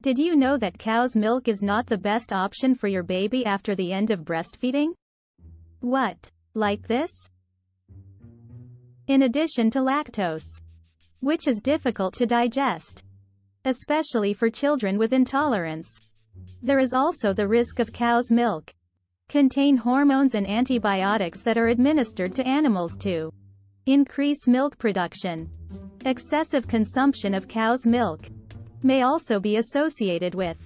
Did you know that cow's milk is not the best option for your baby after the end of breastfeeding? What? Like this? In addition to lactose, which is difficult to digest, especially for children with intolerance, there is also the risk of cow's milk contain hormones and antibiotics that are administered to animals to increase milk production. Excessive consumption of cow's milk may also be associated with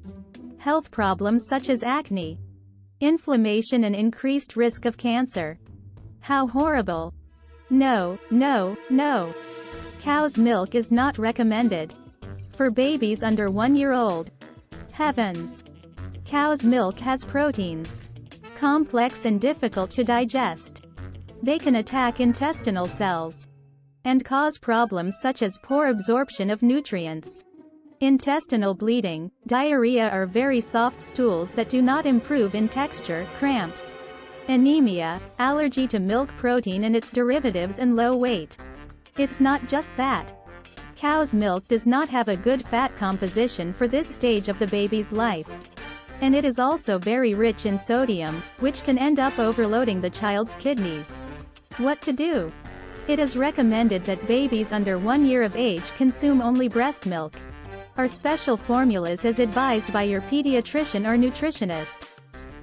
health problems such as acne, inflammation, and increased risk of cancer. How horrible! No, no, no! Cow's milk is not recommended for babies under 1 year old. Heavens! Cow's milk has proteins, complex and difficult to digest. They can attack intestinal cells and cause problems such as poor absorption of nutrients, intestinal bleeding, diarrhea, or very soft stools that do not improve in texture, cramps, anemia, allergy to milk protein and its derivatives, and low weight. It's not just that. Cow's milk does not have a good fat composition for this stage of the baby's life. And it is also very rich in sodium, which can end up overloading the child's kidneys. What to do? It is recommended that babies under 1 year of age consume only breast milk or special formulas as advised by your pediatrician or nutritionist.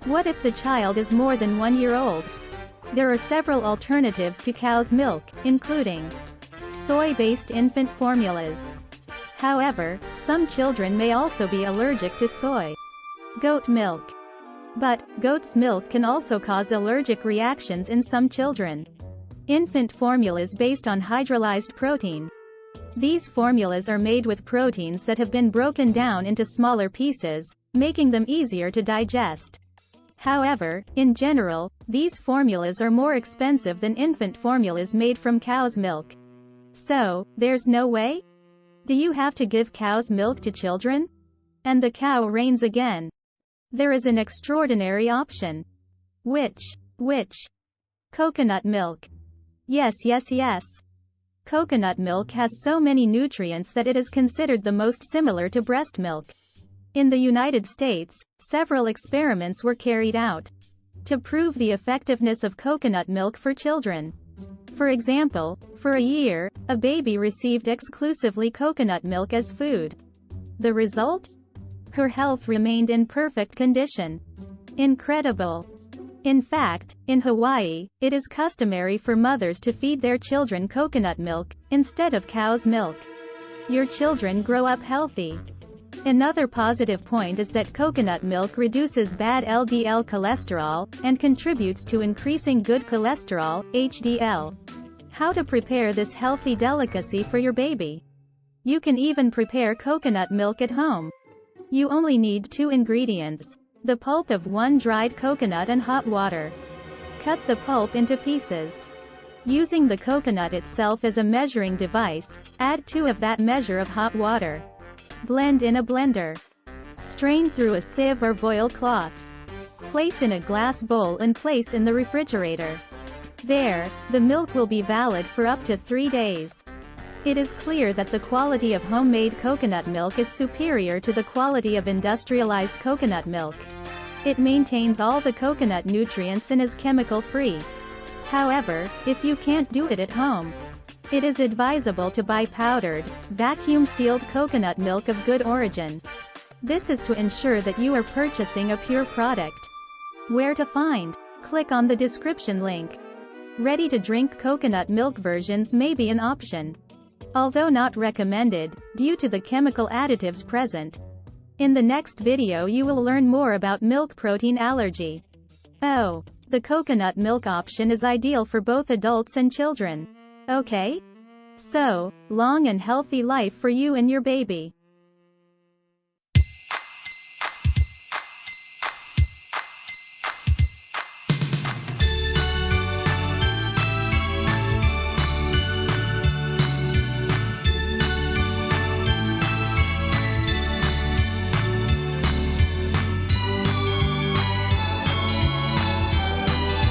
What if the child is more than 1 year old? There are several alternatives to cow's milk, including soy-based infant formulas. However, some children may also be allergic to soy. Goat milk. But, goat's milk can also cause allergic reactions in some children. Infant formulas based on hydrolyzed protein. These formulas are made with proteins that have been broken down into smaller pieces, making them easier to digest. However, in general, these formulas are more expensive than infant formulas made from cow's milk. So, there's no way? Do you have to give cow's milk to children? And the cow reigns again. There is an extraordinary option. Which? Coconut milk. Yes. Coconut milk has so many nutrients that it is considered the most similar to breast milk. In the United States, several experiments were carried out to prove the effectiveness of coconut milk for children. For example, for a year, a baby received exclusively coconut milk as food. The result? Her health remained in perfect condition. Incredible. In fact, in Hawaii, it is customary for mothers to feed their children coconut milk instead of cow's milk. Your children grow up healthy. Another positive point is that coconut milk reduces bad LDL cholesterol and contributes to increasing good cholesterol, HDL. How to prepare this healthy delicacy for your baby? You can even prepare coconut milk at home. You only need 2 ingredients: the pulp of 1 dried coconut and hot water. Cut the pulp into pieces. Using the coconut itself as a measuring device, add 2 of that measure of hot water. Blend in a blender. Strain through a sieve or boil cloth. Place in a glass bowl and place in the refrigerator. There, the milk will be valid for up to 3 days. It is clear that the quality of homemade coconut milk is superior to the quality of industrialized coconut milk. It maintains all the coconut nutrients and is chemical-free. However, if you can't do it at home, it is advisable to buy powdered, vacuum-sealed coconut milk of good origin. This is to ensure that you are purchasing a pure product. Where to find? Click on the description link. Ready-to-drink coconut milk versions may be an option, although not recommended, due to the chemical additives present. In the next video you will learn more about milk protein allergy. Oh, the coconut milk option is ideal for both adults and children. Okay? So, long and healthy life for you and your baby.